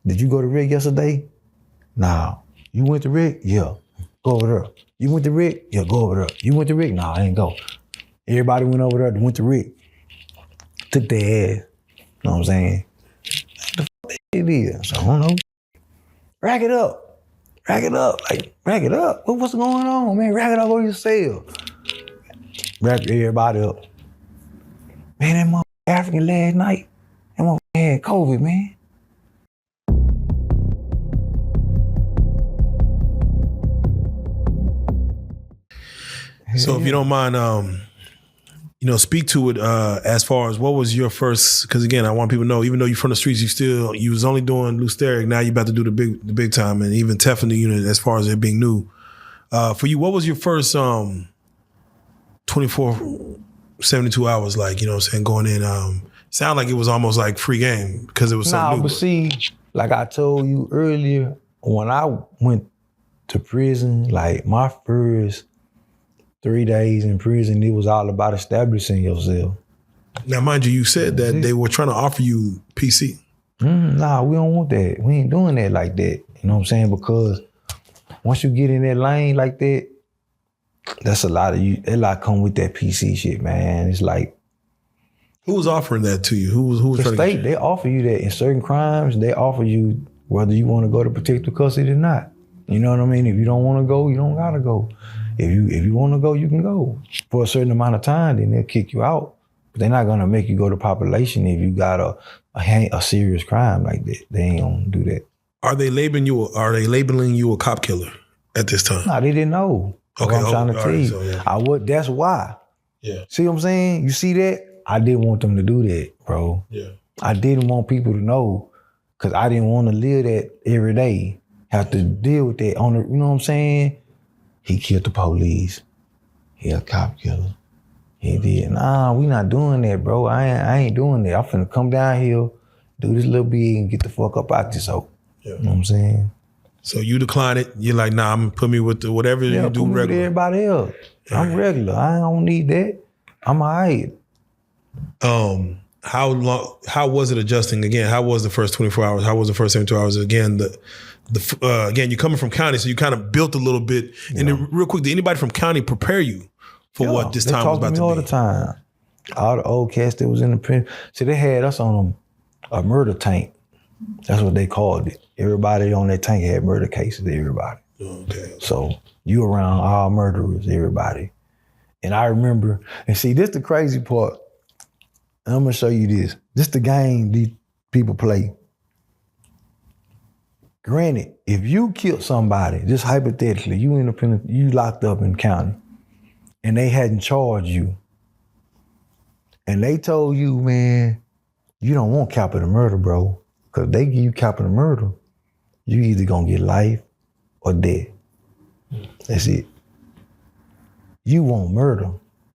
Did you go to Rick yesterday? Nah. You went to Rick? Yeah. Go over there. You went to Rick? Yeah, go over there. You went to Rick? Nah, I ain't go. Everybody went over there and went to Rick. Took their ass. You know what I'm saying? What the fuck it is? So I don't know. Rack it up. Rack it up. Like, rack it up. What's going on, man? Rack it up on your cell. Rack everybody up. Man, that motherfucker African last night, that motherfucker had COVID, man. So if you don't mind, speak to it as far as what was your first, because again, I want people to know, even though you're from the streets, you was only doing loose steric, now you're about to do the big time, and even Tef in the unit as far as it being new. For you, what was your first 24, 72 hours like, you know what I'm saying, going in? Sound like it was almost like free game because it was something new. But see, like I told you earlier, when I went to prison, like my first 3 days in prison, it was all about establishing yourself. Now, mind you, you said that they were trying to offer you PC. Nah, we don't want that. We ain't doing that like that. You know what I'm saying? Because once you get in that lane like that, that's a lot of you. A lot come with that PC shit, man. It's like, who was offering that to you? Who was trying to get you? They offer you that in certain crimes. They offer you whether you want to go to protective custody or not. You know what I mean? If you don't want to go, you don't gotta go. If you want to go, you can go for a certain amount of time. Then they'll kick you out. But they're not gonna make you go to population if you got a serious crime like that. They ain't gonna do that. Are they labeling you a cop killer at this time? Nah, they didn't know. Okay, I'm trying to tell you. So, yeah. That's why. Yeah. See what I'm saying? You see that? I didn't want them to do that, bro. Yeah. I didn't want people to know because I didn't want to live that every day. Have to deal with that you know what I'm saying? He killed the police. He a cop killer. He did. Nah, we not doing that, bro. I ain't doing that. I'm finna come down here, do this little bit and get the fuck up out this hole. Yeah. You know what I'm saying? So you decline it. You're like, nah, I'm gonna put me with whatever you do put me regular. With everybody else. I'm regular. I don't need that. I'm all right. How was it adjusting? Again, how was the first 24 hours? How was the first 72 hours? Again, again, you're coming from county, so you kind of built a little bit. Yeah. And then real quick, did anybody from county prepare you for what this time was about to be? All the time. All the old cats that was in the prison. See, they had us on a murder tank. That's what they called it. Everybody on that tank had murder cases, everybody. Okay. So you around all murderers, everybody. And I remember, and see, this the crazy part. I'm gonna show you this. This the game these people play. Granted, if you killed somebody, just hypothetically, you locked up in county, and they hadn't charged you, and they told you, man, you don't want capital murder, bro, because they give you capital murder, you either gonna get life or death. That's it. You want murder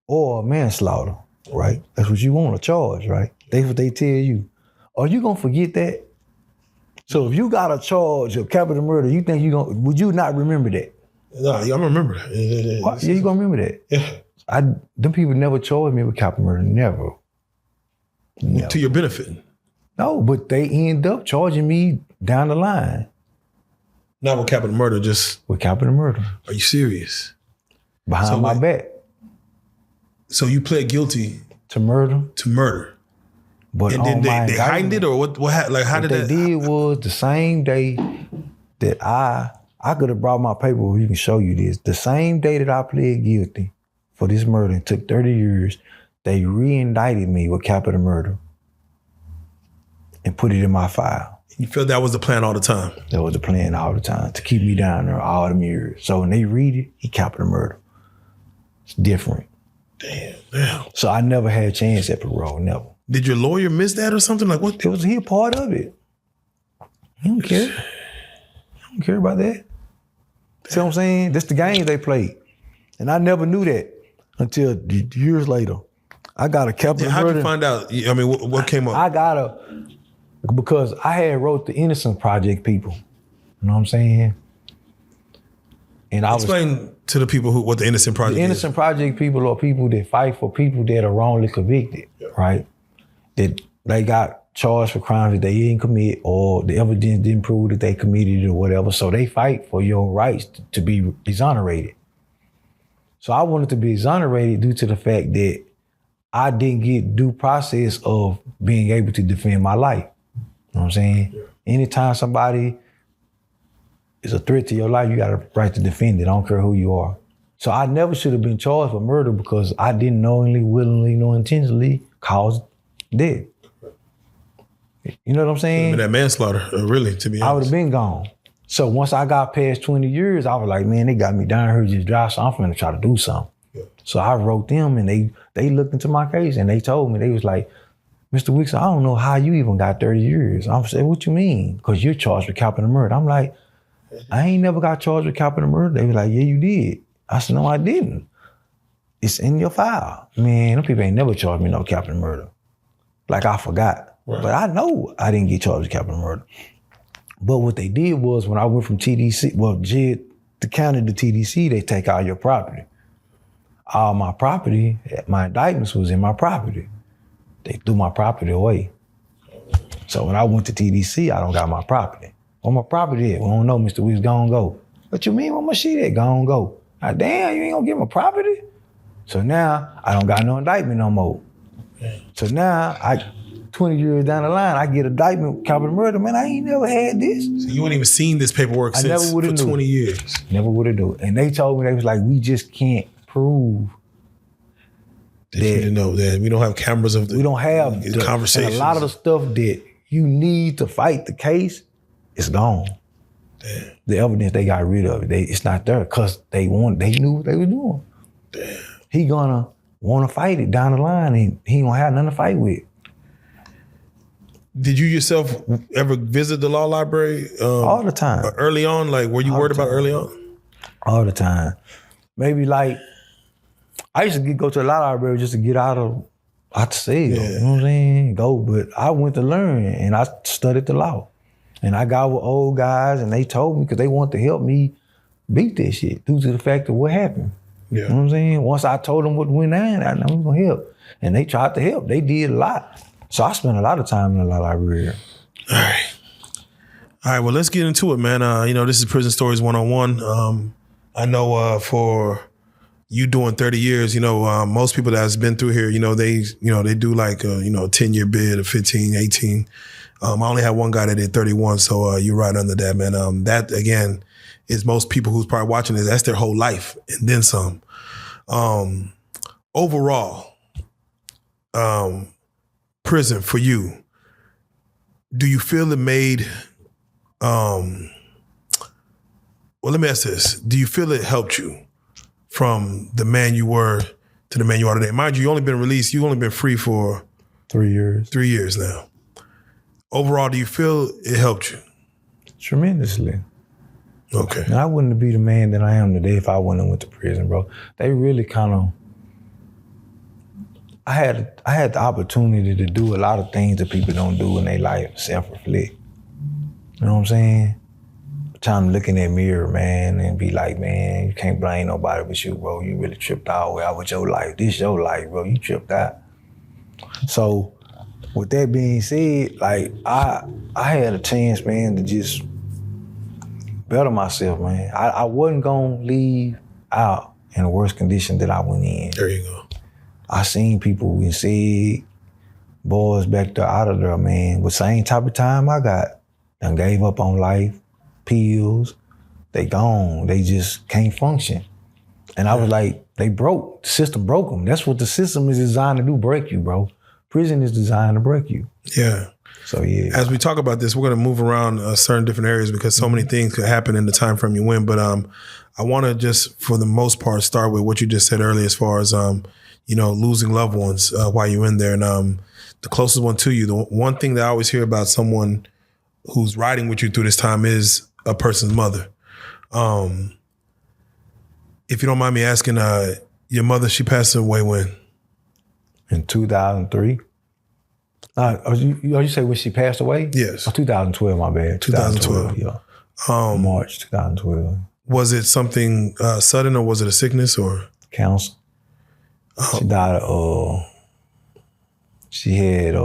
or manslaughter, right? That's what you want to charge, right? That's what they tell you. Are you gonna forget that? So if you got a charge of capital murder, you think would you not remember that? No, I'm gonna remember that. Yeah, you gonna remember that. Yeah. Them people never charged me with capital murder, never. To your benefit? No, but they end up charging me down the line. Not with capital murder, just... With capital murder. Are you serious? Behind my back. So you pled guilty... To murder. To murder. But and then they heightened it, or what like how did that... What they did was the same day that I could have brought my paperwork, you can show you this. The same day that I pled guilty for this murder, it took 30 years, they re-indicted me with capital murder and put it in my file. You feel that was the plan all the time? That was the plan all the time, to keep me down there all the years. So when they read it, he capital murder. It's different. Damn. So I never had a chance at parole, never. Did your lawyer miss that or something? Like what? It was a part of it. He don't care. He don't care about that. See what I'm saying? That's the game they played. And I never knew that until years later. I got a capital murder. How'd you find out? I mean, what came up? Because I had wrote the Innocence Project people. You know what I'm saying? And Explain to the people what the Innocence Project is. The Innocence Project people are people that fight for people that are wrongly convicted, right? That they got charged for crimes that they didn't commit, or the evidence didn't prove that they committed it or whatever. So they fight for your rights to be exonerated. So I wanted to be exonerated due to the fact that I didn't get due process of being able to defend my life. You know what I'm saying? Yeah. Anytime somebody is a threat to your life, you got a right to defend it. I don't care who you are. So I never should have been charged for murder because I didn't knowingly, willingly, nor intentionally cause death. You know what I'm saying? That manslaughter, really, to be honest. I would have been gone. So once I got past 20 years, I was like, man, they got me down here just dry, so I'm finna try to do something. Yeah. So I wrote them, and they looked into my case, and they told me, they was like, Mr. Wicks, I don't know how you even got 30 years. I said, what you mean? Because you're charged with capital murder. I'm like, I ain't never got charged with capital murder. They were like, yeah, you did. I said, no, I didn't. It's in your file. Man, them people ain't never charged me no capital murder. Like I forgot. Right. But I know I didn't get charged with capital murder. But what they did was when I went from TDC, the county to TDC, they take all your property. All my property, my indictments was in my property. They threw my property away. So when I went to TDC, I don't got my property. Where my property at? We don't know, Mr. Wicks, gone go. What you mean, where my shit at? Gone go. Like, damn, you ain't gonna get my property? So now, I don't got no indictment no more. So now, 20 years down the line, I get indictment with capital murder. Man, I ain't never had this. So you ain't even seen this paperwork since for 20 years. Never would have knew. And they told me, they was like, we just can't prove that you didn't know that. We don't have cameras of the we don't have conversations. And a lot of the stuff that you need to fight the case is gone. Damn. The evidence, they got rid of it. It's not there because they knew what they were doing. Damn. He gonna want to fight it down the line, and he ain't gonna have nothing to fight with. Did you yourself ever visit the law library? All the time. Early on? Like, were you worried about early on? All the time. Maybe like, I used to go to the law library just to get out the cell. Yeah. You know what I'm saying? But I went to learn, and I studied the law. And I got with old guys, and they told me, because they wanted to help me beat this shit due to the fact of what happened. Yeah. You know what I'm saying? Once I told them what went down, I know I'm gonna help. And they tried to help. They did a lot. So I spent a lot of time in the law library. All right, well, let's get into it, man. This is Prison Stories 101. I know for you doing 30 years, most people that's been through here, they do like a 10-year bid, a 15, 18. I only had one guy that did 31, so you're right under that, man. That, again, is most people who's probably watching this, that's their whole life, and then some. Overall, prison for you, do you feel it made, well, let me ask this. Do you feel it helped you from the man you were to the man you are today? Mind you, you only been released, you only been free for 3 years. 3 years now. Overall, do you feel it helped you? Tremendously. Okay. And I wouldn't be the man that I am today if I wouldn't have went to prison, bro. They really kind of, I had the opportunity to do a lot of things that people don't do in their life, self-reflect. You know what I'm saying? Time to look in that mirror, man, and be like, man, you can't blame nobody but you, bro. You really tripped all the way out with your life. This your life, bro. You tripped out. So, with that being said, like, I had a chance, man, to just better myself, man. I wasn't gonna leave out in a worse condition that I went in. There you go. I seen people and said, boys back there out of there, man, with same type of time I got. Done gave up on life, pills, they gone. They just can't function. And I was like, they broke. The system broke them. That's what the system is designed to do, break you, bro. Prison is designed to break you. Yeah. So, yeah. As we talk about this, we're going to move around certain different areas because so many things could happen in the time frame you win. But I want to just, for the most part, start with what you just said earlier as far as, losing loved ones while you're in there. And the closest one to you, the one thing that I always hear about someone who's riding with you through this time is a person's mother. If you don't mind me asking, your mother, she passed away when? In 2003. You say when she passed away? Yes. 2012, my bad. 2012. Yeah. March 2012. Was it something sudden, or was it a sickness, or? Cancer. She died of, she had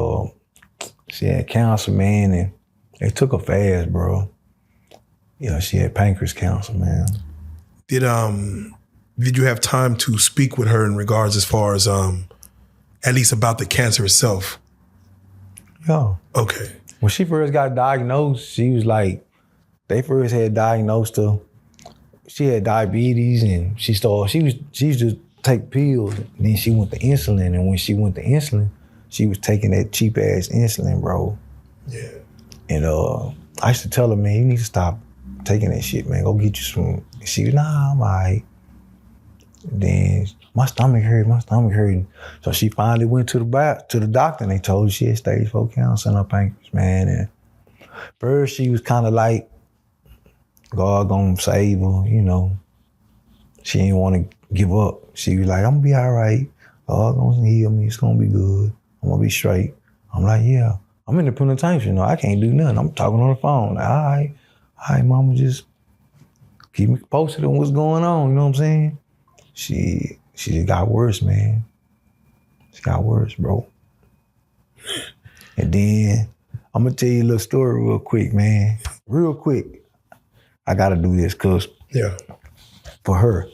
She had cancer, man, and they took her fast, bro. Yeah, she had pancreas cancer, man. Did you have time to speak with her in regards as far as at least about the cancer itself? Yeah. Okay. When she first got diagnosed, she was like, they first had diagnosed her. She had diabetes, and she used to take pills, and then she went to insulin, and when she went to insulin, she was taking that cheap ass insulin, bro. Yeah. And I used to tell her, man, you need to stop taking that shit, man. Go get you some. She was, nah, I'm all right. Then my stomach hurting. So she finally went to the doctor, and they told her she had stage 4 cancer in her pancreas, man. And first she was kind of like, God gonna save her, you know. She didn't want to give up. She was like, I'm gonna be all right. God gonna heal me. It's gonna be good. I'm gonna be straight. I'm like, yeah. I'm in the penitentiary, you know. I can't do nothing. I'm talking on the phone. Like, all right, mama, just keep me posted on what's going on. You know what I'm saying? She just got worse, man. She got worse, bro. And then I'm gonna tell you a little story real quick, man. Real quick. I gotta do this, cause for her,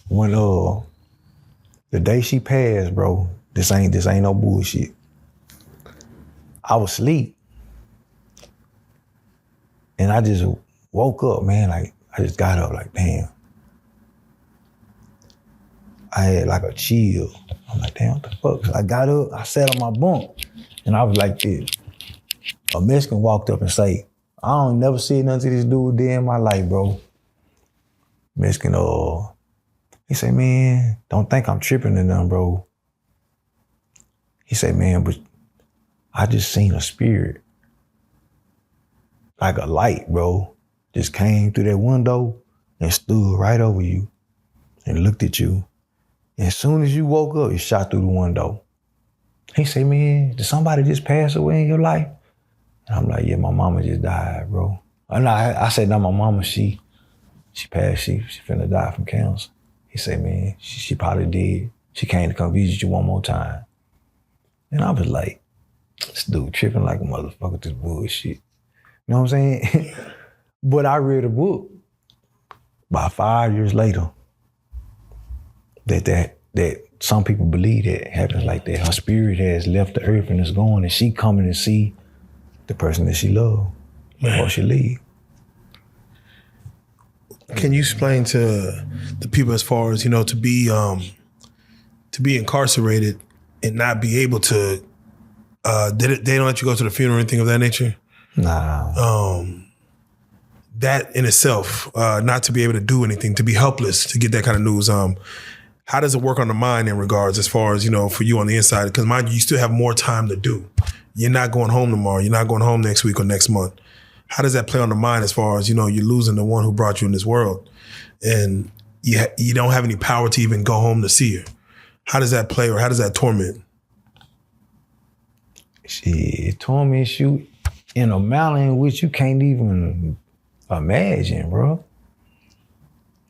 when the day she passed, bro, this ain't no bullshit. I was asleep, and I just woke up, man. Like I just got up, like damn. I had like a chill. I'm like, damn, what the fuck? So I got up, I sat on my bunk, and I was like this. A Mexican walked up and say, I don't never see nothing to this dude day in my life, bro. Mexican, he say, man, don't think I'm tripping or nothing, bro. He say, man, but I just seen a spirit. Like a light, bro. Just came through that window and stood right over you and looked at you. And as soon as you woke up, it shot through the window. He say, man, did somebody just pass away in your life? And I'm like, yeah, my mama just died, bro. I said, no, my mama, she passed. She finna die from cancer. He said, man, she probably did. She came to come visit you one more time. And I was like, this dude tripping like a motherfucker, this bullshit. You know what I'm saying? But I read a book about 5 years later that some people believe that happens like that. Her spirit has left the earth and is gone, and she coming to see the person that she loved before she leave. Can you explain to the people as far as, you know, to be incarcerated and not be able to, they don't let you go to the funeral or anything of that nature? Nah. That in itself, not to be able to do anything, to be helpless, to get that kind of news. How does it work on the mind in regards as far as, you know, for you on the inside? Because mind you, you still have more time to do. You're not going home tomorrow. You're not going home next week or next month. How does that play on the mind as far as, you know, you're losing the one who brought you in this world and you don't have any power to even go home to see her? How does that play, or how does that torment? It torments you in a manner in which you can't even imagine, bro.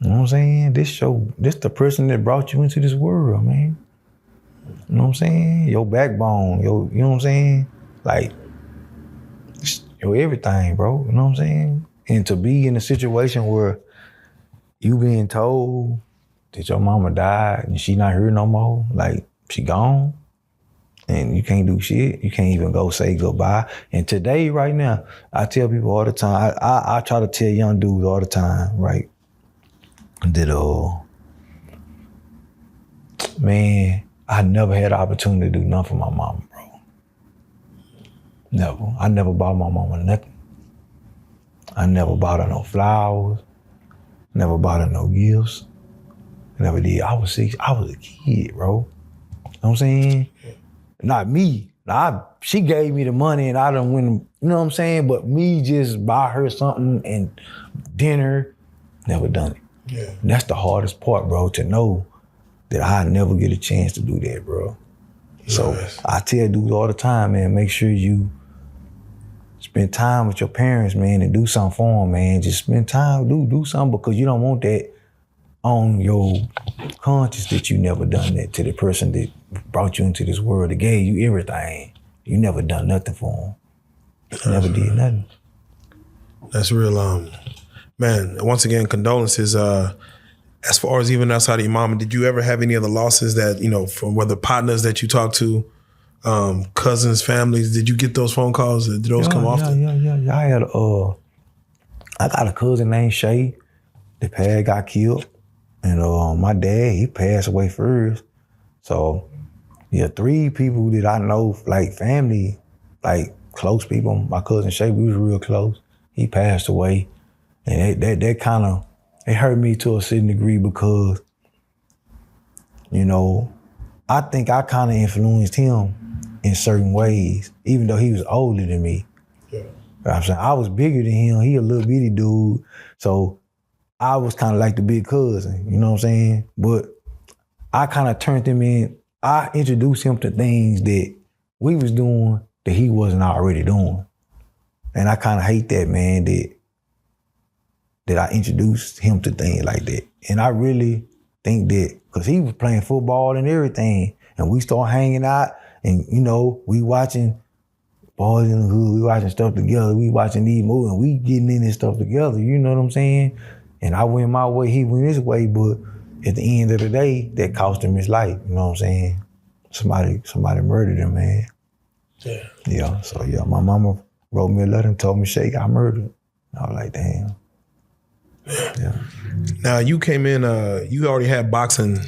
You know what I'm saying? This the person that brought you into this world, man. You know what I'm saying? Your backbone, you know what I'm saying? Like, your everything, bro. You know what I'm saying? And to be in a situation where you being told that your mama died and she not here no more, like she gone, and you can't do shit. You can't even go say goodbye. And today, right now, I tell people all the time, I try to tell young dudes all the time, right? That, man, I never had the opportunity to do nothing for my mama, bro. Never. I never bought my mama nothing. I never bought her no flowers. Never bought her no gifts. Never did. I was a kid, bro. You know what I'm saying? Not me. She gave me the money and I done went, you know what I'm saying? But me just buy her something and dinner, never done it. Yeah. And that's the hardest part, bro, to know that I never get a chance to do that, bro. Nice. So I tell dudes all the time, man, make sure you spend time with your parents, man, and do something for them, man. Just spend time, do something, because you don't want that on your conscience that you never done that to the person that brought you into this world, that gave you everything. You never done nothing for him. You never did nothing. That's real. Man, once again, condolences. As far as even outside of your mama, did you ever have any other losses that, you know, from whether partners that you talked to, cousins, families? Did you get those phone calls? Did those come often? Yeah. I got a cousin named Shay. The pad got killed. And my dad, he passed away first. So, yeah, 3 people that I know, like family, like close people. My cousin Shay, we was real close. He passed away. And that kind of, it hurt me to a certain degree because, you know, I think I kind of influenced him in certain ways, even though he was older than me. Yeah. You know I'm saying? I was bigger than him. He a little bitty dude. So I was kind of like the big cousin, you know what I'm saying? But I kind of turned him in. I introduced him to things that we was doing that he wasn't already doing. And I kind of hate that, man, that I introduced him to things like that. And I really think that, because he was playing football and everything, and we start hanging out, and, you know, we watching Boys in the Hood, we watching stuff together, we watching these movies, and we getting in this stuff together, you know what I'm saying? And I went my way, he went his way, but at the end of the day, that cost him his life, you know what I'm saying? Somebody murdered him, man. Yeah. Yeah, so yeah, my mama wrote me a letter and told me Shay got murdered. I was like, damn. Yeah. Now you came in, you already had boxing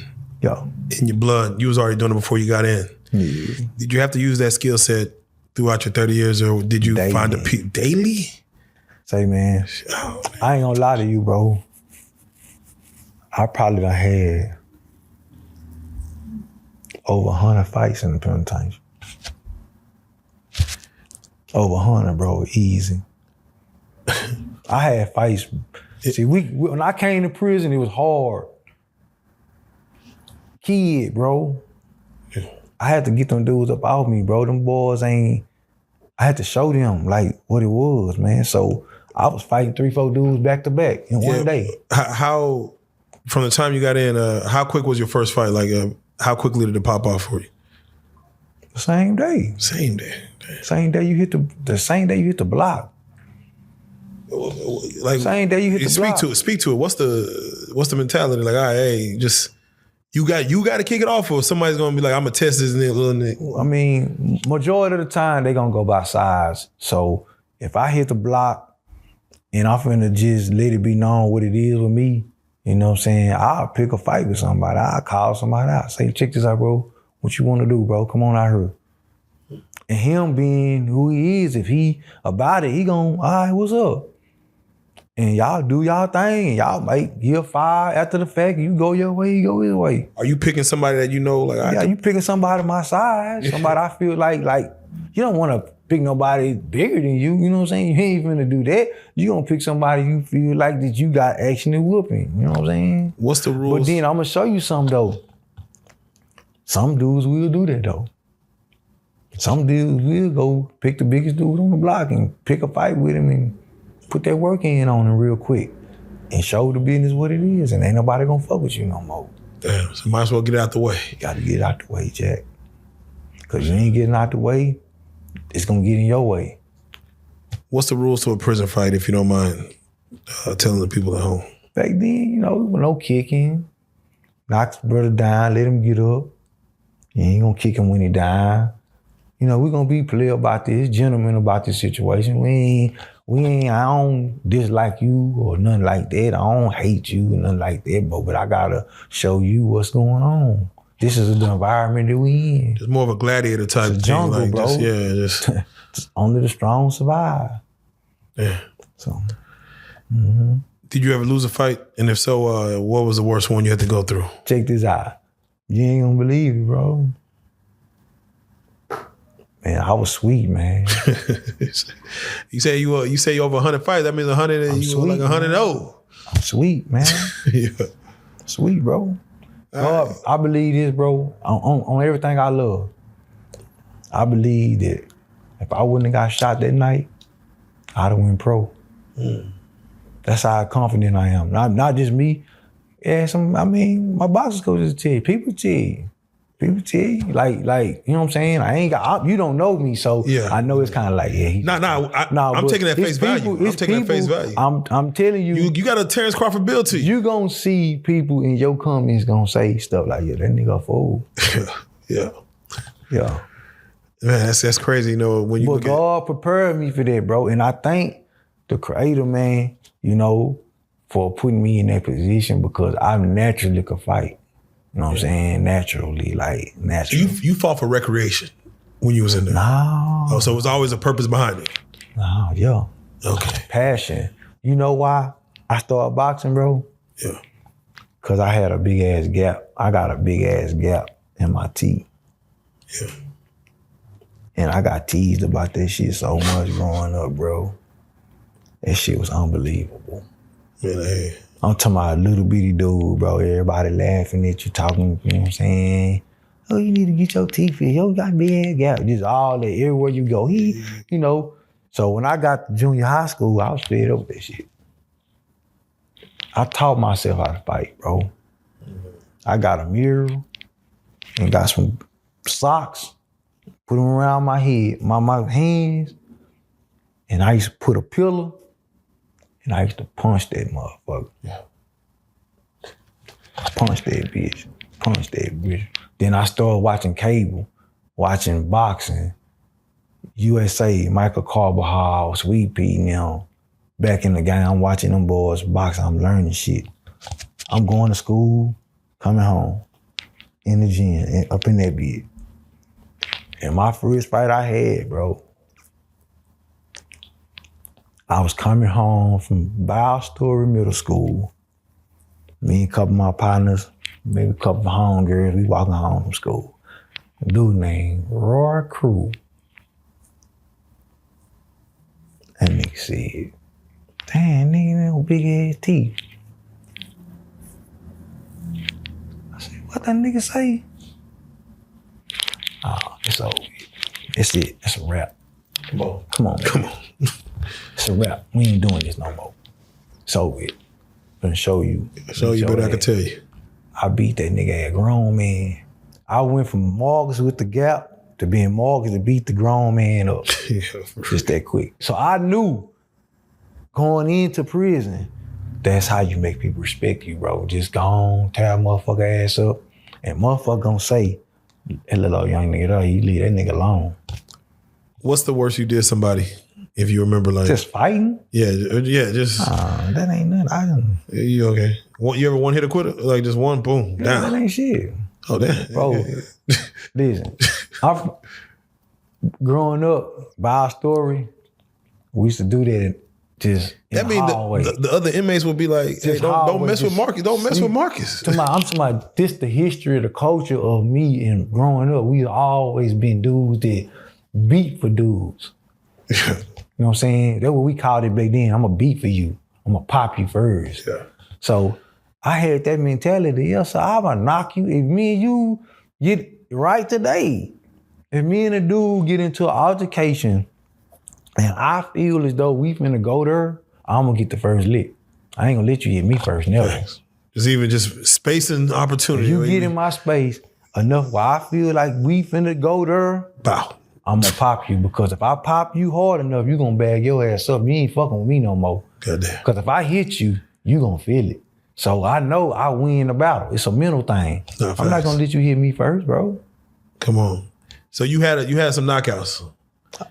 in your blood. You was already doing it before you got in. Yeah. Did you have to use that skill set throughout your 30 years, or did you find it daily? Say, man, I ain't gonna lie to you, bro. I probably done had over 100 fights in the penitentiary. Over 100, bro, easy. I had fights. See, when I came to prison, it was hard. Kid, bro. I had to get them dudes up off me, bro. Them boys I had to show them, like, what it was, man. So I was fighting 3-4 dudes back to back in one day. How, from the time you got in, how quick was your first fight? Like, how quickly did it pop off for you? The same day. Same day. Same day you hit the same day you hit the block. Like, same day you hit the block. Speak to it. What's the mentality? Like, all right, hey, just you got to kick it off, or somebody's gonna be like, I'm gonna test this little nigga. I mean, majority of the time they gonna go by size. So if I hit the block and I'm finna just let it be known what it is with me, you know what I'm saying? I'll pick a fight with somebody. I'll call somebody out. Say, check this out, bro. What you wanna do, bro? Come on out here. And him being who he is, if he about it, he gon', all right, what's up? And y'all do y'all thing, and y'all might give fire after the fact. You go your way, he go his way. Are you picking somebody that you know? Like, you picking somebody my size, somebody I feel like you don't want to pick nobody bigger than you. You know what I'm saying? You ain't finna do that. You gonna pick somebody you feel like that you got action and whooping. You know what I'm saying? What's the rules? But then I'm gonna show you something though. Some dudes will do that though. Some dudes will go pick the biggest dude on the block and pick a fight with him and put that work in on him real quick and show the business what it is, and ain't nobody gonna fuck with you no more. Damn, so might as well get out the way. You gotta get out the way, Jack. Cause you ain't getting out the way, it's gonna get in your way. What's the rules to a prison fight, if you don't mind telling the people at home? Back then, you know, no kicking. Knock the brother down, let him get up. You ain't gonna kick him when he down. You know, we're gonna be player about this, gentlemen about this situation. I don't dislike you or nothing like that. I don't hate you or nothing like that, but I gotta show you what's going on. This is the environment that we in. It's more of a gladiator type it's a jungle, thing. Like, bro. Just only the strong survive. Yeah. So. Did you ever lose a fight? And if so, what was the worst one you had to go through? Check this out. You ain't gonna believe it, bro. Man, I was sweet, man. You say you over 100 fights. That means 100 and you were like 100-0. I'm sweet, man. Yeah. Sweet, bro. God, I believe this, bro, on everything I love. I believe that if I wouldn't have got shot that night, I'd have went pro. That's how confident I am. Not just me. Yeah, my boxing coaches tell you, people tell you. People tell you, like, you know what I'm saying? I ain't got, you don't know me, so I know it's kind of like, I'm taking that face value. I'm taking that face value. I'm telling you. You got a Terrence Crawford bill to you. You gonna see people in your comments gonna say stuff like, that nigga a fool. Yeah. Man, that's crazy, you know, when you But God prepared me for that, bro. And I thank the Creator, man, you know, for putting me in that position because I naturally could fight. You know what I'm saying? Naturally. So you fought for recreation when you was in there? No. Oh, so it was always a purpose behind it? No, yeah. Okay. Passion. You know why I started boxing, bro? Yeah. Because I had a big ass gap. I got a big ass gap in my teeth. Yeah. And I got teased about that shit so much growing up, bro. That shit was unbelievable. Man, hey. I'm talking about a little bitty dude, bro. Everybody laughing at you, talking, you know what I'm saying? Oh, you need to get your teeth fixed. Yo, you got big ass gap. Just all that, everywhere you go. You know. So when I got to junior high school, I was fed up with that shit. I taught myself how to fight, bro. I got a mirror and got some socks, put them around my head, my hands, and I used to put a pillow, and I used to punch that motherfucker. Yeah. Punch that bitch. Then I started watching cable, watching boxing, USA, Michael Carbajal, Sweet Pea, now. Back in the game, I'm watching them boys boxing, I'm learning shit. I'm going to school, coming home, in the gym, and up in that bed. And my first fight I had, bro, I was coming home from Story Middle School. Me and a couple of my partners, maybe a couple of homegirls, we walking home from school. A dude named Roy Crew. That nigga said, damn, nigga, them big ass teeth. I said, what that nigga say? Oh, it's over. It's it. It's a wrap. Come on. It's a wrap. We ain't doing this no more. It's over it. I'm gonna show you. But I can tell you. I beat that nigga at grown man. I went from Markus with the gap to being Markus to beat the grown man up. Just that quick. So I knew going into prison, that's how you make people respect you, bro. Just go on, tear a motherfucker ass up, and motherfucker gonna say, that little young nigga there, you leave that nigga alone. What's the worst you did somebody, if you remember, like? Just fighting? Yeah, just. That ain't nothing. You okay? You ever one hit a quitter? Like just one, boom, down. That ain't shit. Oh, damn. Bro, listen, growing up, by story, we used to do that just in that mean the other inmates would be like, hey, don't mess with Marcus. Don't mess with Marcus. I'm talking about this the history of the culture of me and growing up. We always been dudes that beat for dudes. You know what I'm saying? That's what we called it back then. I'm gonna beat for you. I'm gonna pop you first. Yeah. So I had that mentality. Yeah, so I'm gonna knock you. If me and you get right today, if me and a dude get into an altercation and I feel as though we finna go there, I'm gonna get the first lick. I ain't gonna let you hit me first, never. Thanks. Just even just space and opportunity. If you get in my space enough where I feel like we finna go there, bow. I'm gonna pop you, because if I pop you hard enough, you gonna bag your ass up. You ain't fucking with me no more. Goddamn. Because if I hit you, you gonna feel it. So I know I win the battle. It's a mental thing. I'm not gonna let you hit me first, bro. Come on. So you had some knockouts.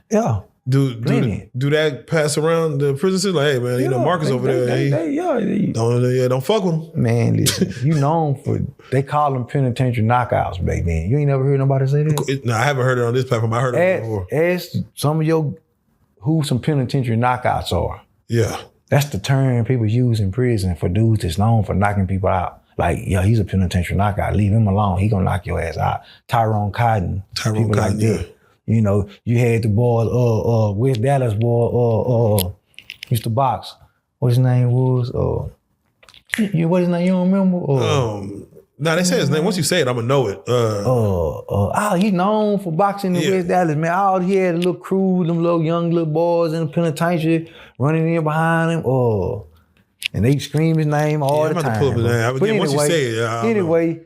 Yeah. Do that pass around the prison system? Like, hey man, you know Marcus over there. Don't fuck with him. Man, listen, you known for, they call them penitentiary knockouts back then. You ain't never heard nobody say that? No, I haven't heard it on this platform. I heard it before. Ask some of who some penitentiary knockouts are. Yeah. That's the term people use in prison for dudes that's known for knocking people out. Like, yeah, he's a penitentiary knockout. Leave him alone. He gonna knock your ass out. Tyrone Cotton. People like that. Yeah. You know, you had the boy, West Dallas boy, used to box. What his name was? What his name? You don't remember? No, they say his name. Once you say it, I'm gonna know it. He's known for boxing in West Dallas, man. He had a little crew, them little young little boys in the penitentiary running in behind him. And they scream his name all the time. I'm about to pull up his name. But once you say it, anyway,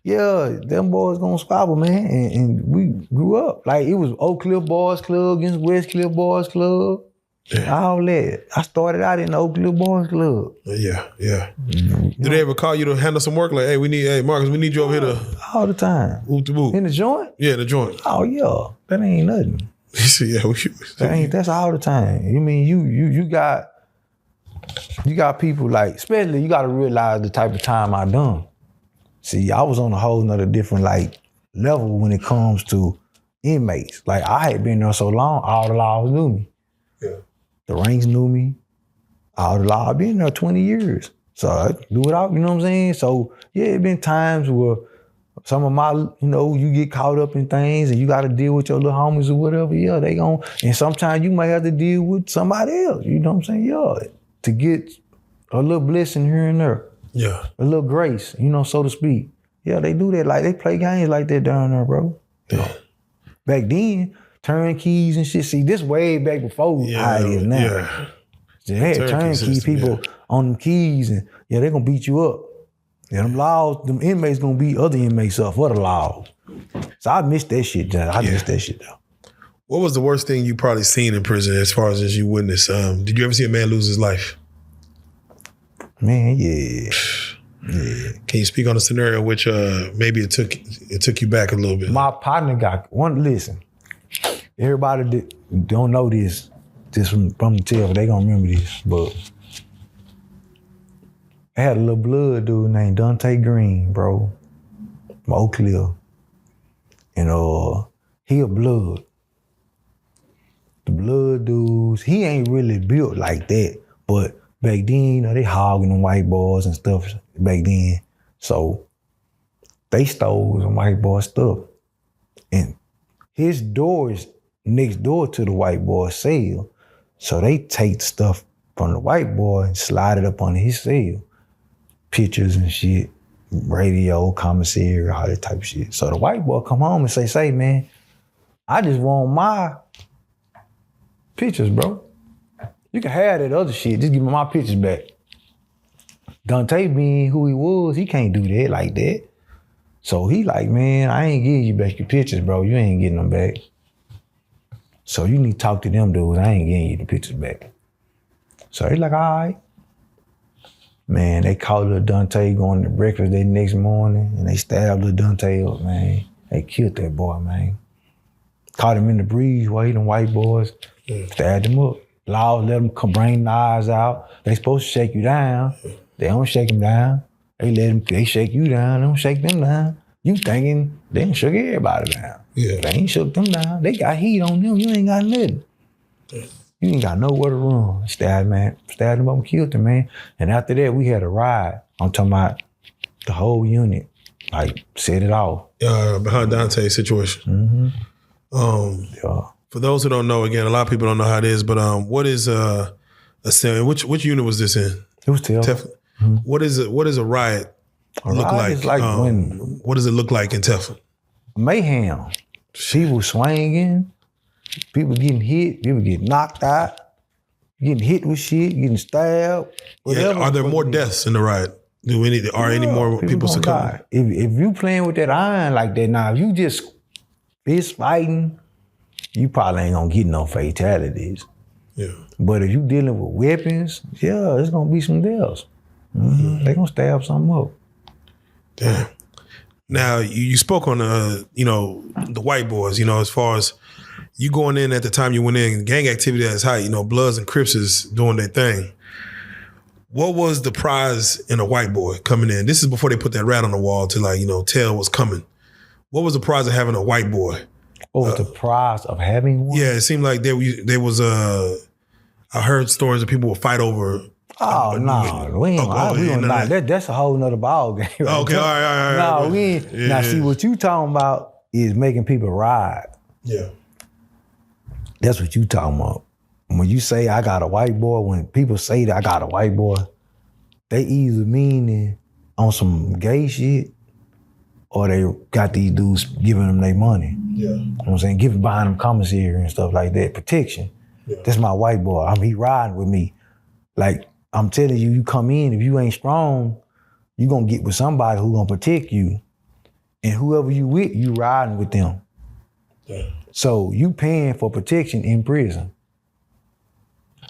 Yeah, them boys gonna squabble, man. And we grew up. Like, it was Oak Cliff Boys Club against West Cliff Boys Club. Yeah. All that. I started out in the Oak Cliff Boys Club. Yeah. Did they ever call you to handle some work? Like, hey, Marcus, we need you over here to... All the time. Whoop to whoop. In the joint? Yeah, in the joint. Oh, yeah. That ain't nothing. That's all the time. You mean, you got people like, especially you got to realize the type of time I done. See, I was on a whole nother different like level when it comes to inmates. Like, I had been there so long, all the laws knew me. Yeah. The ranks knew me. All the laws, I've been there 20 years. So I do it all, you know what I'm saying? So yeah, it been times where some of my, you get caught up in things and you got to deal with your little homies or whatever. Yeah, they gon', and sometimes you might have to deal with somebody else, you know what I'm saying? Yeah, to get a little blessing here and there. Yeah. A little grace, so to speak. Yeah, they do that. Like, they play games like that down there, bro. Yeah. Back then, turnkeys and shit. See, this way back before how it is now. Yeah. They had turnkey people on them keys, and they gonna beat you up. Yeah, them inmates gonna beat other inmates up for the law. So I missed that shit, I missed that shit, though. What was the worst thing you probably seen in prison as far as you witnessed? Did you ever see a man lose his life? Man, yeah. Can you speak on a scenario which maybe it took you back a little bit? My partner got one. Listen, everybody don't know this from the tell, but they gonna remember this. But I had a little blood dude named Dante Green, bro, from Oak Cliff, and he a blood. The blood dudes, he ain't really built like that, but back then, they hogging them white boys and stuff back then. So they stole some white boy stuff. And his door is next door to the white boy's cell. So they take the stuff from the white boy and slide it up on his cell. Pictures and shit, radio, commissary, all that type of shit. So the white boy come home and say, man, I just want my pictures, bro. You can have that other shit, just give me my pictures back. Dante being who he was, he can't do that like that. So he like, man, I ain't giving you back your pictures, bro. You ain't getting them back. So you need to talk to them dudes. I ain't getting you the pictures back. So he like, all right. Man, they called little Dante going to breakfast that next morning, and they stabbed little Dante up, man. They killed that boy, man. Caught him in the breezeway, them white boys, stabbed him up. Laws let them come bring knives out. They supposed to shake you down. They don't shake them down. They shake you down. They don't shake them down. You thinking they done shook everybody down. Yeah. They ain't shook them down. They got heat on them. You ain't got nothing. Yeah. You ain't got nowhere to run. Stabbed him up and killed him, man. And after that, we had a ride. I'm talking about the whole unit. Like, set it off. Behind Dante's situation. Yeah. For those who don't know, again, a lot of people don't know how it is, but what is a which unit was this in? It was Teflon. What is a riot look like? It's like what does it look like in Teflon? Mayhem. People swinging, people getting hit, people getting knocked out, getting hit with shit, getting stabbed. Yeah, are there more deaths in the riot? Are any more people succumbing? If you playing with that iron like that now, if you just fist fighting, you probably ain't gonna get no fatalities. Yeah. But if you dealing with weapons, yeah, it's gonna be some deaths. They gonna stab something up. Damn. Now you spoke on the white boys. As far as you going in at the time you went in, gang activity at its height. Bloods and Crips is doing their thing. What was the prize in a white boy coming in? This is before they put that rat on the wall to tell what's coming. What was the prize of having a white boy? What was the prize of having one? Yeah, it seemed like there was I heard stories of people would fight over. Oh no, we ain't. That's a whole nother ball game. Right? Okay, all right. No, we ain't. Yeah. Now, see, what you talking about is making people ride. Yeah, that's what you talking about. When you say I got a white boy, when people say that I got a white boy, they either meaning on some gay shit, or they got these dudes giving them their money. Yeah, you know what I'm saying, buying them commissary and stuff like that, protection. Yeah. That's my white boy. He riding with me. Like, I'm telling you, you come in, if you ain't strong, you gonna get with somebody who gonna protect you. And whoever you with, you riding with them. Yeah. So you paying for protection in prison.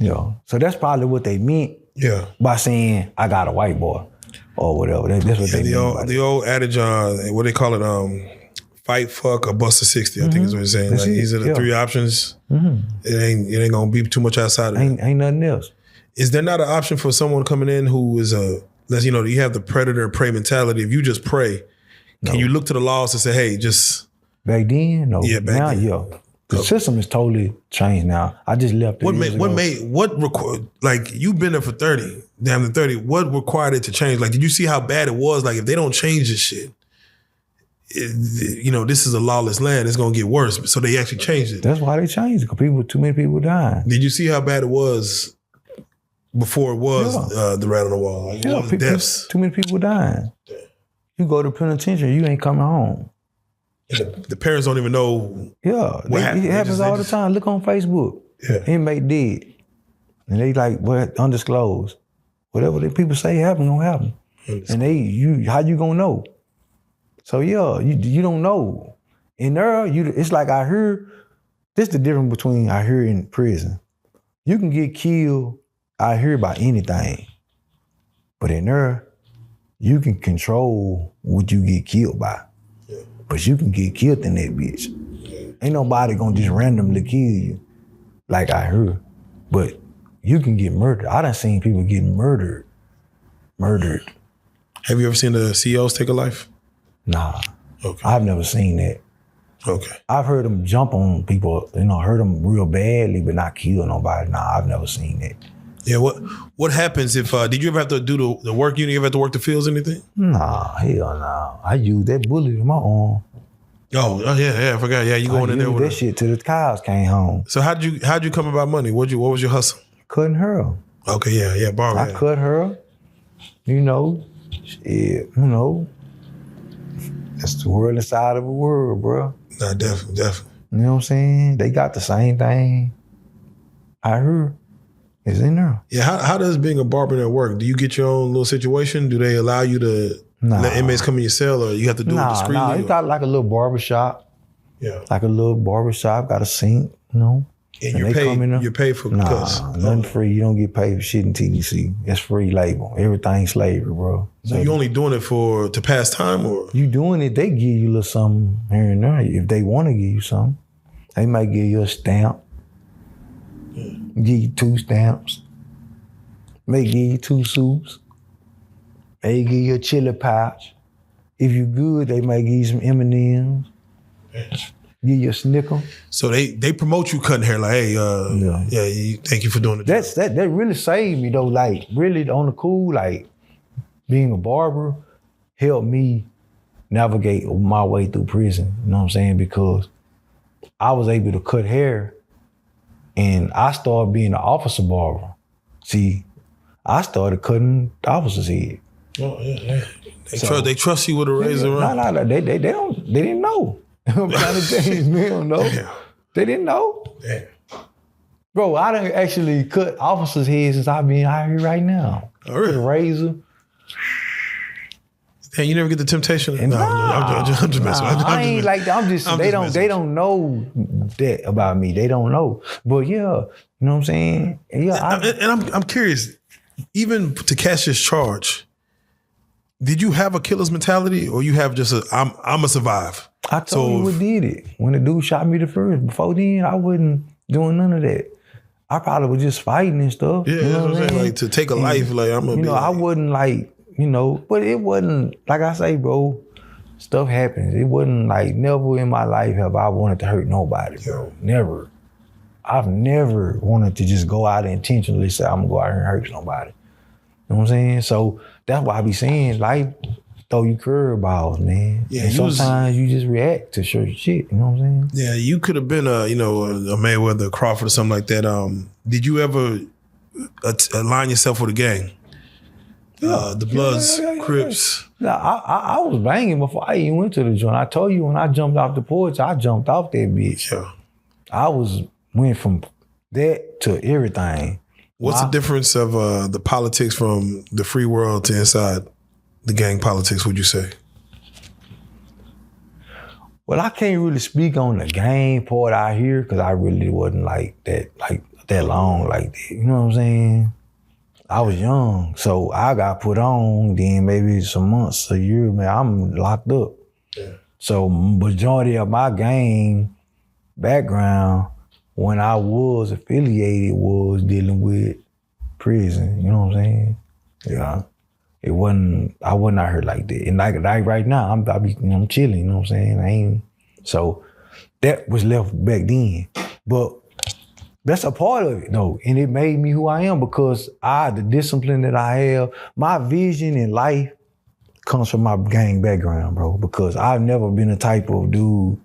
You know, so that's probably what they meant by saying, I got a white boy or whatever. That's what they mean. The old adage, what they call it, fight, fuck, or bust a 60, I think is what they're saying. Like, these are the three options. It ain't gonna be too much outside of it. Ain't nothing else. Is there not an option for someone coming in who is you have the predator and prey mentality? If you just pray, can you look to the laws and say, hey, just... Back then, no. Yeah, back then. The system is totally changed now. I just left it. Like, you've been there for 30, what required it to change? Like, did you see how bad it was? Like, if they don't change this shit, this is a lawless land, it's gonna get worse. So they actually changed it. That's why they changed it, because too many people dying. Did you see how bad it was before it was the rat on the wall? Like, deaths. Too many people dying. Yeah. You go to penitentiary, you ain't coming home. The parents don't even know. Yeah, it happens all the time. Look on Facebook. Yeah. Inmate dead. And they like, undisclosed. Whatever the people say happen, gonna happen. And how you gonna know? So you don't know. In there, it's like I heard, this is the difference between I hear in prison. You can get killed out here by anything. But in there, you can control what you get killed by. But you can get killed in that bitch. Ain't nobody gonna just randomly kill you, like I heard. But you can get murdered. I done seen people get murdered. Have you ever seen the CEOs take a life? Nah. Okay. I've never seen that. Okay. I've heard them jump on people, hurt them real badly, but not kill nobody. Nah, I've never seen that. Yeah, what happens if, did you ever have to do the work? You ever have to work the fields or anything? Nah, hell nah. I used that bullet in my arm. Oh yeah, I forgot. Yeah, you going in there with that shit till the cows came home. So how'd you come about money? What was your hustle? Cutting her. Okay, yeah, borrow. I cut her. That's the world inside of a world, bro. Nah, definitely. You know what I'm saying? They got the same thing I heard. It's in there. Yeah, how does being a barber there work? Do you get your own little situation? Do they allow you to let inmates come in your cell, or you have to do it discreetly? Nah, it's got like a little barber shop. Yeah. Like a little barber shop, got a sink, And you're paid for cuts? Nothing free. You don't get paid for shit in TDC. It's free labor. Everything's slavery, bro. So you only doing it to pass time, or? You doing it, they give you a little something here and there. If they want to give you something, they might give you a stamp. Give you 2 stamps. May give you 2 suits. They give you a chili pouch. If you good, they might give you some M&Ms. Give you a Snicker. So they promote you cutting hair, like, hey, thank you for doing it. That really saved me though. Like, really on the cool, like being a barber helped me navigate my way through prison. You know what I'm saying? Because I was able to cut hair. And I started being an officer barber. See, I started cutting the officer's head. Oh yeah. They trust you with a razor. No, they didn't know. I'm trying to tell you, they don't know. Damn. They didn't know. Damn. Bro, I done actually cut officers' heads since I've been out here right now. Oh, really? With a razor. Hey, you never get the temptation? I'm just messing. I ain't like that. They don't know that about me. They don't know. But yeah, you know what I'm saying? Yeah. I'm curious, even to catch this charge, did you have a killer's mentality, or you have just I'm a survive? I told you what did it. When the dude shot me the first, before then, I wasn't doing none of that. I probably was just fighting and stuff. Yeah, you know what I'm saying? Like, to take a life, like, I'm gonna be I wasn't like, but it wasn't, like I say, bro, stuff happens. It wasn't like, never in my life have I wanted to hurt nobody, bro. Never. I've never wanted to just go out and intentionally say, I'm gonna go out here and hurt somebody. You know what I'm saying? So that's why I be saying, life throw you curveballs, man. Yeah, and sometimes you just react to certain shit, you know what I'm saying? Yeah, you could have been a Mayweather, Crawford, or something like that. Did you ever align yourself with a gang? The Bloods, Crips. Yeah, I was banging before I even went to the joint. I told you when I jumped off the porch, I jumped off that bitch. Yeah. I went from that to everything. What's the difference of the politics from the free world to inside the gang politics, would you say? Well, I can't really speak on the game part out here because I really wasn't like that long like that. You know what I'm saying? I was young, so I got put on. Then maybe some months, a year, man, I'm locked up. Yeah. So majority of my gang background when I was affiliated was dealing with prison. You know what I'm saying? Yeah. I wasn't out here like that. And like right now, I'm chilling, you know what I'm saying? So that was left back then. But that's a part of it though. And it made me who I am because the discipline that I have, my vision in life comes from my gang background, bro. Because I've never been the type of dude.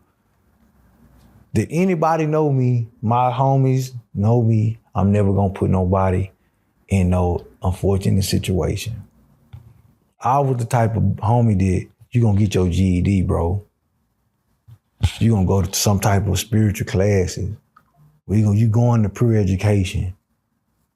Did anybody know me? My homies know me. I'm never gonna put nobody in no unfortunate situation. I was the type of homie that you gonna get your GED, bro. You gonna go to some type of spiritual classes. You going to pre-education.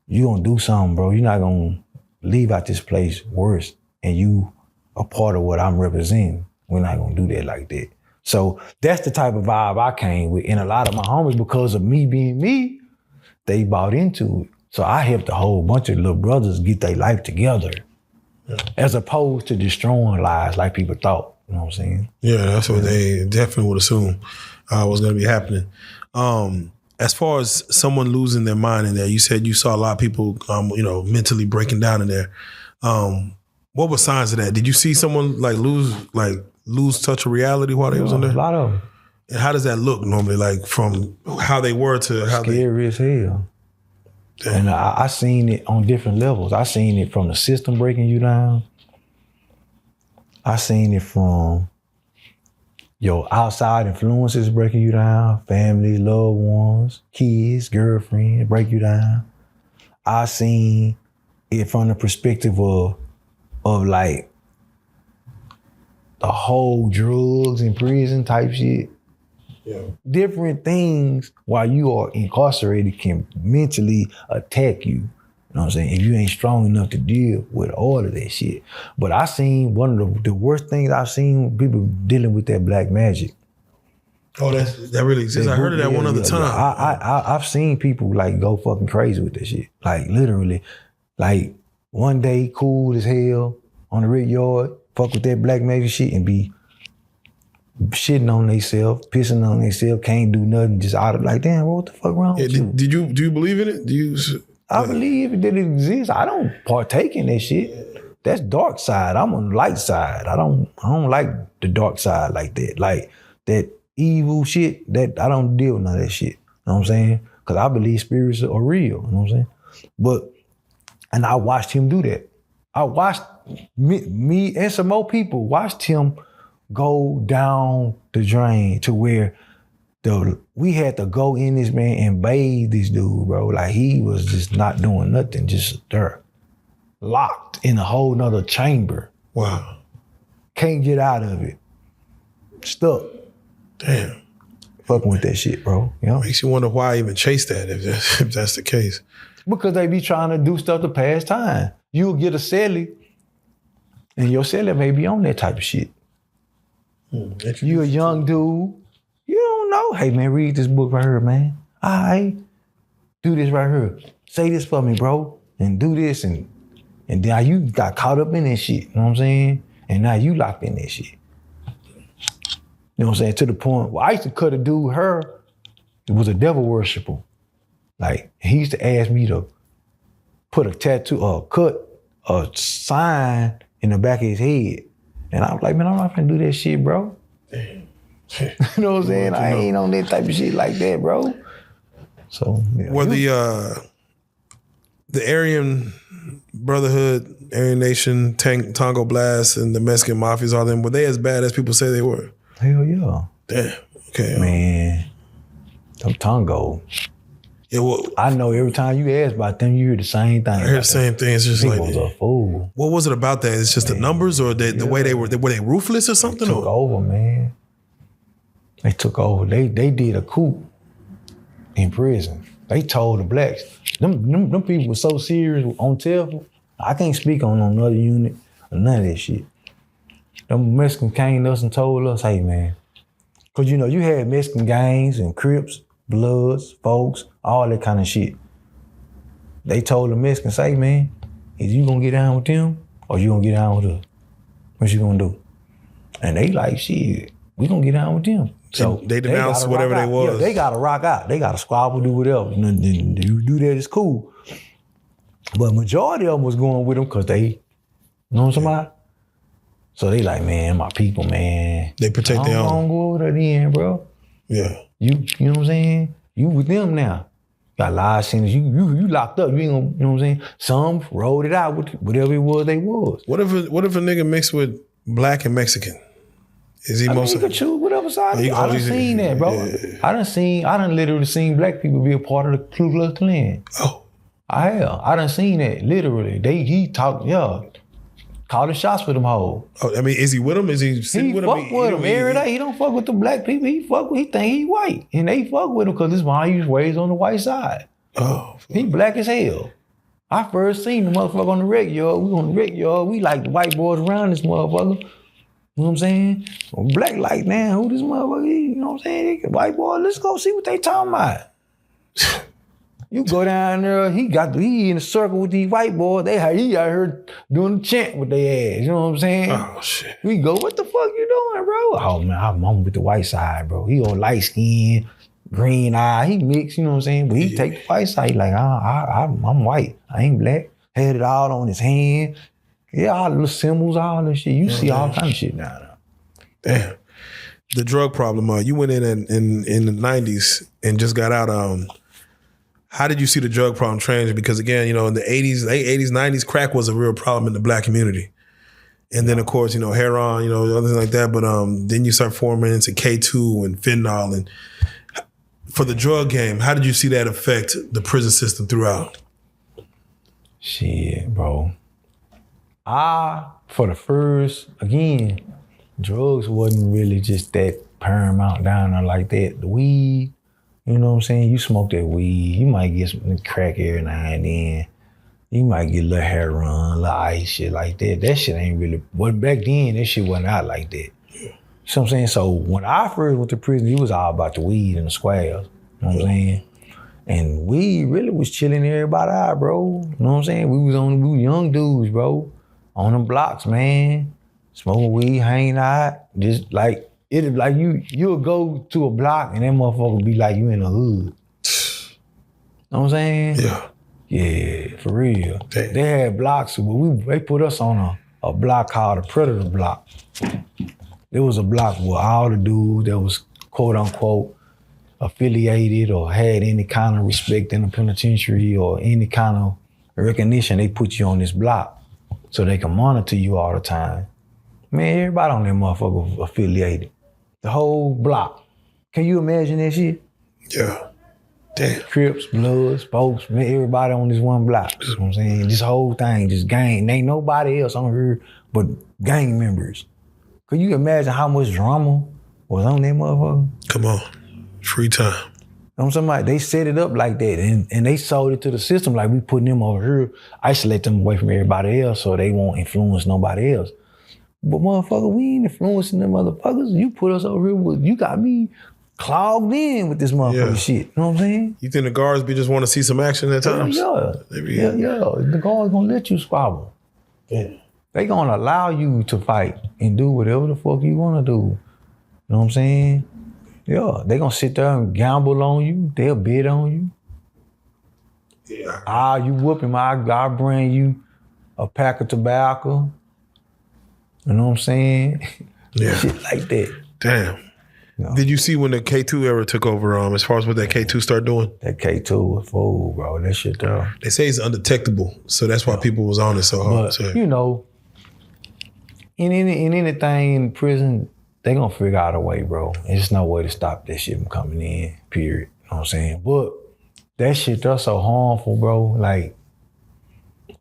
You gonna do something, bro. You're not gonna leave out this place worse and you a part of what I'm representing. We're not gonna do that like that. So that's the type of vibe I came with. And a lot of my homies, because of me being me, they bought into it. So I helped a whole bunch of little brothers get their life together. Yeah. As opposed to destroying lives like people thought. You know what I'm saying? Yeah, that's what they definitely would assume was going to be happening. As far as someone losing their mind in there, you said you saw a lot of people, mentally breaking down in there. What were signs of that? Did you see someone lose touch of reality while they was in there? A lot of them. And how does that look normally? Like from how they were to how scary as hell. Damn. And I seen it on different levels. I seen it from the system breaking you down. I seen it from your outside influences breaking you down, family, loved ones, kids, girlfriend, break you down. I seen it from the perspective of like the whole drugs in prison type shit. Yeah. Different things while you are incarcerated can mentally attack you. You know what I'm saying? If you ain't strong enough to deal with all of that shit. But I seen one of the worst things I've seen people dealing with that black magic. Oh, that really exists. I heard of that one other time. I've seen people like go fucking crazy with that shit. Like literally, like one day cool as hell on the rig yard, fuck with that black magic shit and be shitting on themselves, pissing on themselves, can't do nothing, just out of like, damn, what the fuck wrong with you? Do you believe in it? I believe that it exists. I don't partake in that shit. That's dark side. I'm on the light side. I don't like the dark side like that. Like that evil shit, that I don't deal with none of that shit. You know what I'm saying? Because I believe spirits are real. You know what I'm saying? And I watched him do that. I watched me and some more people watched him go down the drain to where we had to go in this man and bathe this dude, bro. Like he was just not doing nothing, just there. Locked in a whole nother chamber. Wow. Can't get out of it. Stuck. Damn. Fucking with that shit, bro. You know? Makes you wonder why I even chase that if that's the case. Because they be trying to do stuff to pass time. You'll get a celly, and your celly may be on that type of shit. You a young dude, you don't know. Hey man, read this book right here, man. All right, do this right here. Say this for me, bro, and do this, and now you got caught up in that shit. You know what I'm saying? And now you locked in that shit. You know what I'm saying? To the point where I used to cut a dude, it was a devil worshiper. Like he used to ask me to put a tattoo or cut a sign in the back of his head. And I was like, man, I'm not gonna do that shit, bro. Damn. You know what I'm saying? I ain't on that type of shit like that, bro. So yeah. Were the Aryan Brotherhood, Aryan Nation, Tango Blast, and the Mexican Mafias, all them, were they as bad as people say they were? Hell yeah. Damn. Okay. Man, them Tango. Yeah, well, I know every time you ask about them, you hear the same thing. I hear the same thing. It's just People's a fool. What was it about that? It's just the numbers, or the way they were they ruthless or something? They took over, man. They took over. They did a coup in prison. They told the blacks. Them people were so serious on telephone. I can't speak on another unit or none of that shit. Them Mexicans came to us and told us, hey man, Cause you know, you had Mexican gangs and Crips, Bloods, folks, all that kind of shit. They told the Mexicans, say, man, is you gonna get down with them or you gonna get down with us? What you gonna do? And they like, shit, we gonna get down with them. So they denounced whatever they was. Yeah, they gotta rock out. They gotta squabble, do whatever. And you do that, it's cool. But majority of them was going with them because they, you know what I'm talking about? So they like, man, my people, man. They protect their own. Don't go over there then, bro. Yeah. You know what I'm saying? You with them now. Got a lot of scenes. You locked up. You ain't gonna, you know what I'm saying? Some rolled it out with whatever it was they was. What if a nigga mixed with black and Mexican? Is he mostly? You can choose whatever side. I done seen that, bro. Yeah. I done literally seen black people be a part of the KlLING. Oh. I have. I done seen that, literally. He talked, calling shots with them hoes. Oh, I mean, is he with them? Is he sitting with them? He fuck with them every day. He don't fuck with the black people. He think he white. And they fuck with him because this why he was raised on the white side. Oh. He black as hell. I first seen the motherfucker on the rec yard. We on the rec yard. We like the white boys around this motherfucker. You know what I'm saying? Well, black like, man, who this motherfucker is? You know what I'm saying? White boy, let's go see what they talking about. You go down there, he in a circle with these white boys. He out here doing the chant with their ass. You know what I'm saying? Oh, shit. We go, what the fuck you doing, bro? Oh, man, I'm with the white side, bro. He on light skin, green eye. He mixed, you know what I'm saying? But he take the white side. He like, I'm white. I ain't black. Had it all on his hand. Yeah, all the little symbols, all that shit. You see all kind of shit now. Damn. The drug problem, you went in the 90s and just got out. How did you see the drug problem change? Because again, you know, in the 80s, late 80s, 90s, crack was a real problem in the black community. And then of course, you know, heroin, you know, other things like that. But then you start forming into K2 and fentanyl. And for the drug game, how did you see that affect the prison system throughout? Shit, bro. For the first, again, drugs wasn't really just that paramount down there like that. The weed, you know what I'm saying? You smoke that weed, you might get some crack every now and then. You might get a little heroin, a little ice, shit like that. That shit ain't really, but back then, that shit wasn't out like that. You know what I'm saying? So when I first went to prison, it was all about the weed and the squares. You know what I'm saying? And we really was chilling everybody out, bro. You know what I'm saying? We were young dudes, bro. On them blocks, man. Smoking weed, hanging out. Just like, it like you'll go to a block and that motherfucker be like you in the hood. Know what I'm saying? Yeah. Yeah, for real. Damn. They had blocks, but they put us on a block called the Predator block. It was a block where all the dudes that was quote unquote affiliated or had any kind of respect in the penitentiary or any kind of recognition, they put you on this block so they can monitor you all the time. Man, everybody on that motherfucker affiliated. The whole block. Can you imagine that shit? Yeah. Damn. Crips, Bloods, folks, man, everybody on this one block. You know what I'm saying? This whole thing, just gang. Ain't nobody else on here but gang members. Could you imagine how much drama was on that motherfucker? Come on. Free time. You know what I'm saying? Like, they set it up like that and they sold it to the system like we putting them over here, isolate them away from everybody else so they won't influence nobody else. But motherfucker, we ain't influencing them motherfuckers. You put us over here you got me clogged in with this motherfucker shit. You know what I'm saying? You think the guards just want to see some action at times? Yeah. The guards gonna let you squabble. Yeah. They gonna allow you to fight and do whatever the fuck you wanna do. You know what I'm saying? Yeah, they gonna sit there and gamble on you. They'll bid on you. Yeah. You whoop him, I'll bring you a pack of tobacco. You know what I'm saying? Yeah. Shit like that. Damn. No. Did you see when the K2 era took over, as far as what that K2 started doing? That K2 was fool, bro. That shit there. They say it's undetectable, so that's why people was on it so hard. But, so. you know, in anything in prison, they gonna figure out a way, bro. There's just no way to stop that shit from coming in, period. You know what I'm saying? But that shit that's so harmful, bro. Like,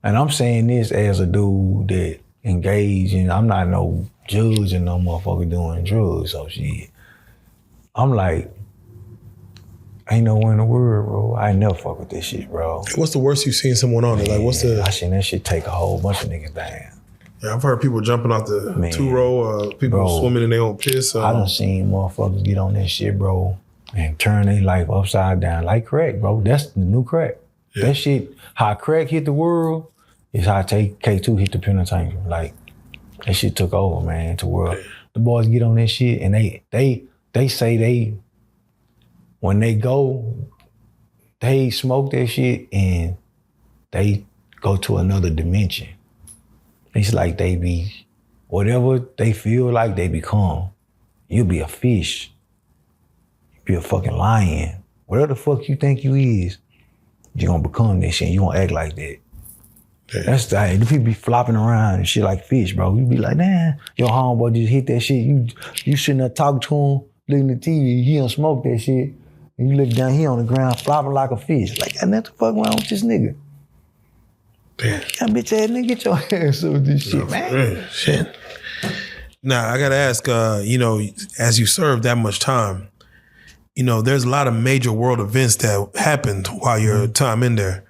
and I'm saying this as a dude that engaged in, I'm not no judge and no motherfucker doing drugs, so shit. I'm like, ain't nowhere in the world, bro. I ain't never fuck with this shit, bro. What's the worst you seen someone on it? Like, what's the? I seen that shit take a whole bunch of niggas down. Yeah, I've heard people jumping off the 2-row, people swimming in their own piss. I done seen motherfuckers get on that shit, bro, and turn their life upside down like crack, bro. That's the new crack. Yeah. That shit, how crack hit the world is how K2 hit the penitentiary. Like, that shit took over, man, to world. Yeah. The boys get on that shit, and they say when they go, they smoke that shit, and they go to another dimension. It's like they be, whatever they feel like they become. You be a fish. You be a fucking lion. Whatever the fuck you think you is, you're gonna become that shit. You gonna act like that. Yeah. That's the people be flopping around and shit like fish, bro. You be like, nah, your homeboy just hit that shit. You sitting there talking to him, looking at TV, he don't smoke that shit. And you look down here on the ground, flopping like a fish. Like, what the fuck wrong with this nigga? Damn. That bitch ass nigga, get your ass up with this shit, man. Shit. Now, I gotta ask, as you serve that much time, there's a lot of major world events that happened while your time in there.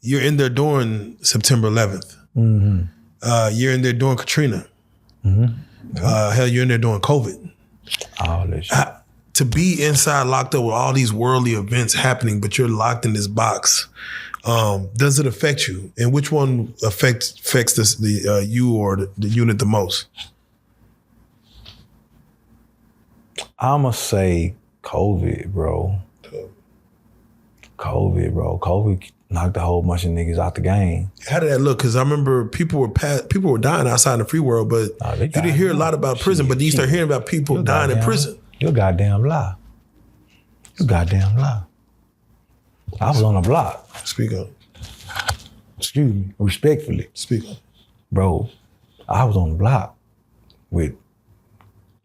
You're in there during September 11th. Mm-hmm. You're in there during Katrina. Mm-hmm. Hell, you're in there during COVID. All that shit. To be inside locked up with all these worldly events happening, but you're locked in this box, does it affect you? And which one affects you or the unit the most? I'ma say COVID, bro. COVID knocked a whole bunch of niggas out the game. How did that look? Because I remember people were dying outside in the free world, but you didn't hear a lot about prison. But you start hearing about people dying in prison. You're a goddamn lie. You goddamn lie. I was on the block. Speak up. Excuse me, respectfully. Speak up. Bro, I was on the block with,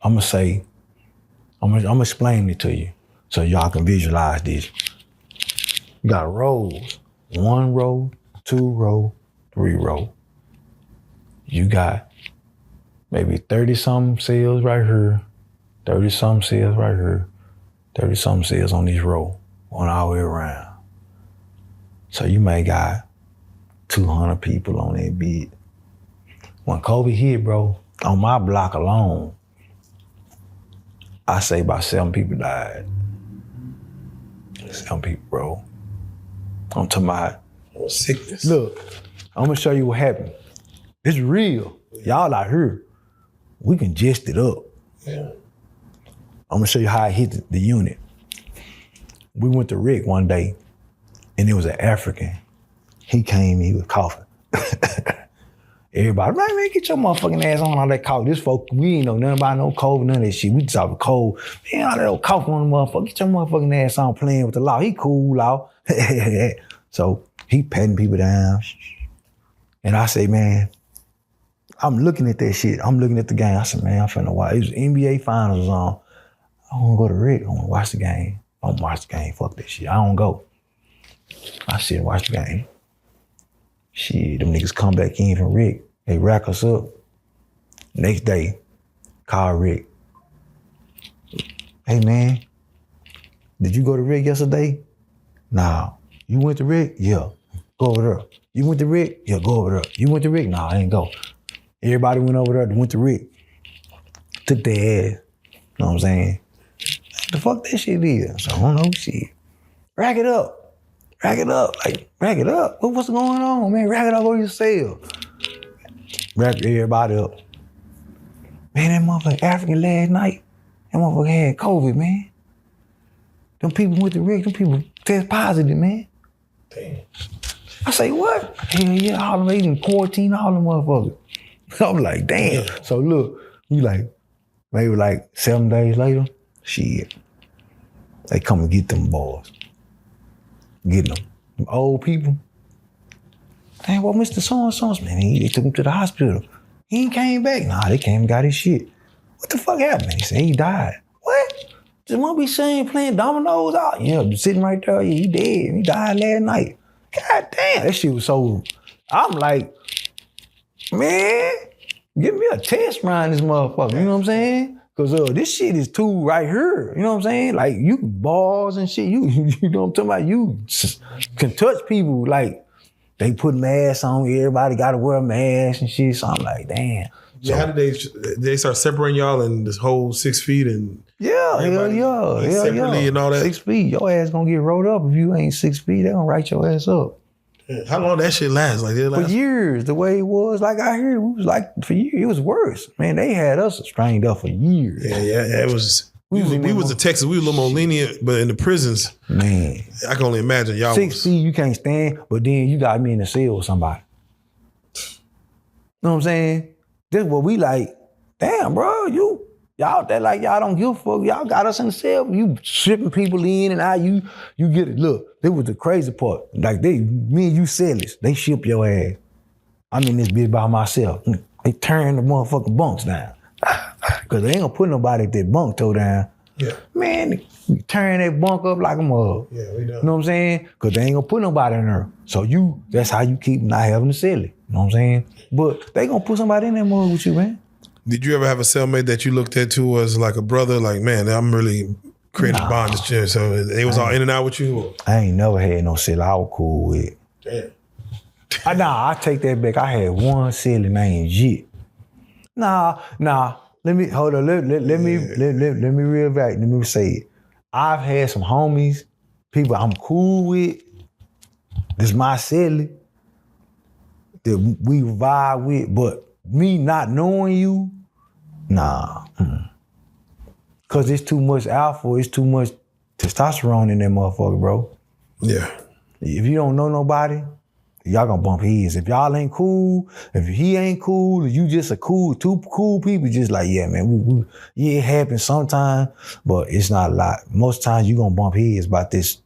I'm gonna explain it to you so y'all can visualize this. You got rows, 1 row, 2 row, 3 row. You got maybe 30-something cells right here, 30-something cells right here, 30-something cells on this row, on all the way around. So you may got 200 people on that bed. When COVID hit, bro, on my block alone, I say about 7 people died. 7 people, bro. I'm talking about sickness. Look, I'm gonna show you what happened. It's real. Y'all out here, we can gist it up. Yeah. I'm gonna show you how I hit the unit. We went to Rick one day, and it was an African. He came, he was coughing. Everybody, man, get your motherfucking ass on all that cough. This folk, we ain't know nothing about no COVID, none of that shit. We just off a cold. Man, all that old coughing on the motherfucker. Get your motherfucking ass on playing with the law. He cool, law. So he patting people down. And I say, man, I'm looking at that shit. I'm looking at the game. I said, man, I'm finna watch. It was NBA Finals on. I wanna go to Rick. I wanna watch the game. I don't watch the game. Fuck that shit. I don't go. I sit and watch the game. Shit, them niggas come back in from Rick. They rack us up. Next day, call Rick. Hey, man, did you go to Rick yesterday? Nah. You went to Rick? Yeah. Go over there. You went to Rick? Yeah, go over there. You went to Rick? Nah, I ain't go. Everybody went over there and went to Rick. Took their ass. Know what I'm saying? The fuck that shit is? So I don't know shit. Rack it up. Rack it up. Like, rack it up. What's going on, man? Rack it up on your cell. Rack everybody up. Man, that motherfucker African last night, that motherfucker had COVID, man. Them people went to Rick, them people test positive, man. Damn. I say, what? Hell yeah, all of them in quarantine, all them motherfuckers. I'm like, damn. Yeah. So look, we like, maybe like 7 days later, shit. They come and get them boys. Get them. Them old people. Damn, well, Mr. So-and-so, man, they took him to the hospital. He ain't came back. Nah, they came and got his shit. What the fuck happened? He said he died. What? Just want to be seen playing dominoes out? Yeah, sitting right there, yeah, he dead. He died last night. God damn, that shit was so, I'm like, man, give me a test around this motherfucker, you know what I'm saying? Cause this shit is too right here, you know what I'm saying? Like you balls and shit, you know what I'm talking about? You can touch people like, They put masks on, everybody gotta wear a mask and shit. So I'm like, damn. Yeah, how did they start separating y'all in this whole 6 feet and hell separately and all that? 6 feet. Your ass gonna get rolled up if you ain't 6 feet. They gonna write your ass up. How long that shit last? Like, for years, the way it was. Like I heard, it was like for years. It was worse. Man, they had us strained up for years. Yeah. It was. We was in Texas. We were a little more lenient, but in the prisons, man, I can only imagine y'all. 6 feet, you can't stand, but then you got me in the cell with somebody. Know what I'm saying? This is what we like. Damn, bro, y'all that like y'all don't give a fuck. Y'all got us in the cell. You shipping people in and out. You get it. Look, this was the crazy part. Like me and you sellers, they ship your ass. I'm in this bitch by myself. They turn the motherfucking bunks down. Cause they ain't gonna put nobody at that bunk toe down. Yeah. Man, we turn that bunk up like a mug. Yeah, we done. You know what I'm saying? Cause they ain't gonna put nobody in there. So that's how you keep not having to sell it. You know what I'm saying? But they gonna put somebody in that mug with you, man. Did you ever have a cellmate that you looked at to as like a brother? Like, man, I'm really creating a bond this year. So they was all in and out with you? Or? I ain't never had no celly I was cool with. Damn. I take that back. I had one celly named Jit. Nah. Let me hold on. Let me reel back. Let me say it. I've had some homies, people I'm cool with. This my celly that we vibe with, but me not knowing you, nah. Cause it's too much alpha, it's too much testosterone in that motherfucker, bro. Yeah. If you don't know nobody, y'all gonna bump heads. If y'all ain't cool, if he ain't cool, if you just two cool people, just like, yeah, man, it happens sometime, but it's not a lot. Most times you gonna bump heads about this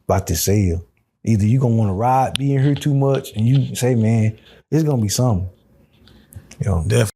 sale. Either you gonna wanna ride, be in here too much, and you say, man, it's gonna be something. You know, definitely.